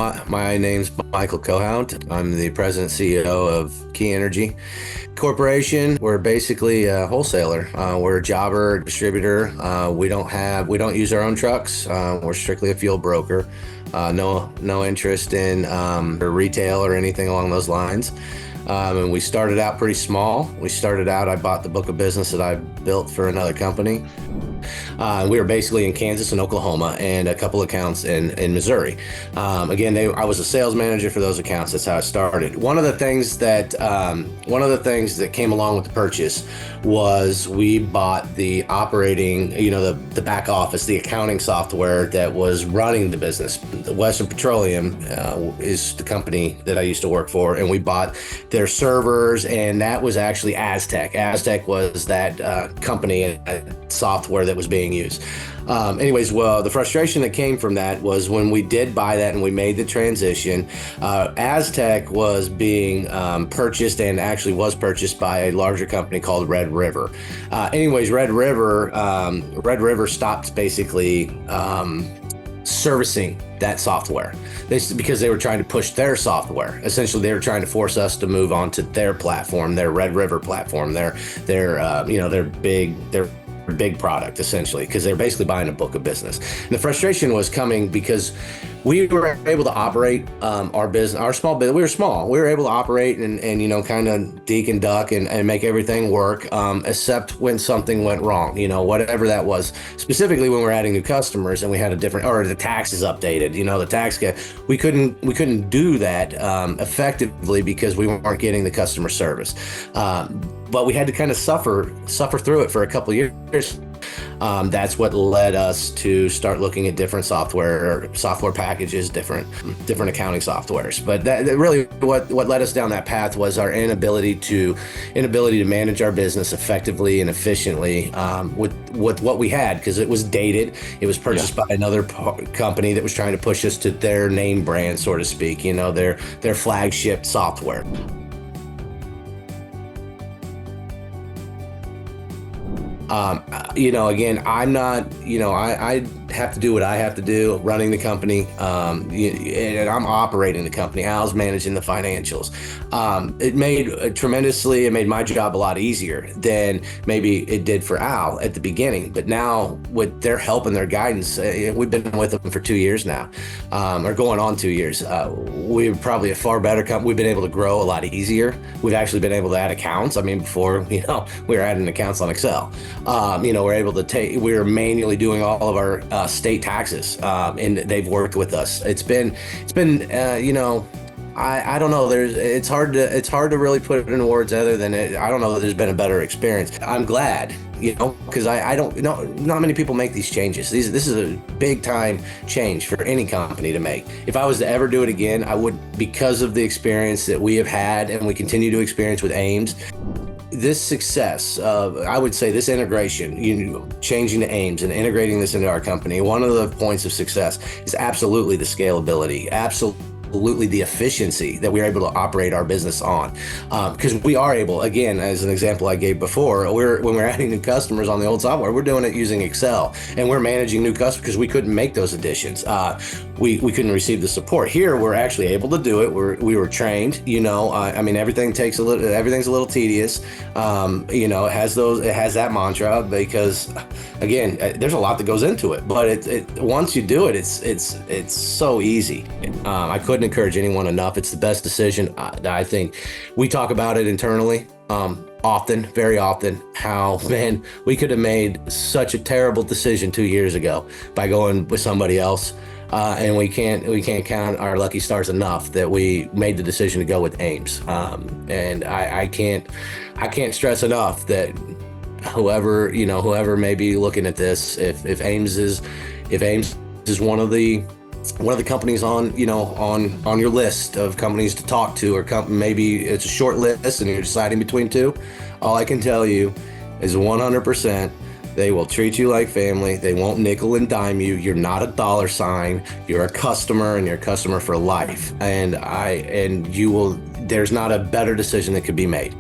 My name's Michael Kohout. I'm the president CEO of Key Energy Corporation. We're basically a wholesaler. We're a jobber, distributor. We don't use our own trucks. We're strictly a fuel broker. No interest in retail or anything along those lines. And we started out pretty small. I bought the book of business that I built for another company. We were basically in Kansas and Oklahoma and a couple accounts in Missouri. I was a sales manager for those accounts. That's how I started. One of the things that came along with the purchase was we bought the operating, the back office, the accounting software that was running the business. Western Petroleum is the company that I used to work for, and we bought their servers, and that was actually Aztec. Aztec was that company and software that was being used. The frustration that came from that was when we did buy that and we made the transition, Aztec was being purchased and actually was purchased by a larger company called Red River. Red River stopped basically servicing that software because they were trying to push their software. Essentially, they were trying to force us to move on to their platform, their Red River platform, their big product, essentially, because they're basically buying a book of business. And the frustration was coming because we were able to operate our business, our small business. We were small. We were able to operate and kind of deke and duck and make everything work, except when something went wrong, whatever that was. Specifically when we're adding new customers and we had the taxes updated, the tax guy, we couldn't do that effectively because we weren't getting the customer service. But we had to kind of suffer through it for a couple of years. That's what led us to start looking at different software packages, different accounting softwares. But that really what led us down that path was our inability to manage our business effectively and efficiently with what we had, because it was dated. It was purchased by another company that was trying to push us to their name brand, so to speak. Their flagship software. I'm not, I have to do what I have to do running the company, and I'm operating the company. Al's managing the financials. It made my job a lot easier than maybe it did for Al at the beginning. But now with their help and their guidance, we've been with them for 2 years now, or going on 2 years. We're probably a far better company. We've been able to grow a lot easier. We've actually been able to add accounts. Before, we were adding accounts on Excel. We're manually doing all of our state taxes, and they've worked with us. It's been I don't know. It's hard to really put it into words other than it. I don't know that there's been a better experience. I'm glad, because I don't know. Not many people make these changes. This is a big time change for any company to make. If I was to ever do it again, I would, because of the experience that we have had and we continue to experience with AIMS. This success, I would say this integration, changing to AIMS and integrating this into our company, one of the points of success is absolutely the scalability, absolutely the efficiency that we're able to operate our business on. Because we are able, again, as an example I gave before, when we're adding new customers on the old software, we're doing it using Excel, and we're managing new customers because we couldn't make those additions. We couldn't receive the support. Here, we're actually able to do it. We were trained. Everything's a little tedious. It has that mantra because, again, there's a lot that goes into it. But once you do it, it's so easy. I couldn't encourage anyone enough. It's the best decision. I think we talk about it internally often, very often, how, man, we could have made such a terrible decision 2 years ago by going with somebody else. And we can't count our lucky stars enough that we made the decision to go with AIMS. And I can't stress enough that whoever may be looking at this, if AIMS is one of the companies on your list of companies to talk to, or maybe it's a short list and you're deciding between two, all I can tell you is 100%. They will treat you like family. They won't nickel and dime you. You're not a dollar sign. You're a customer, and you're a customer for life. And there's not a better decision that could be made.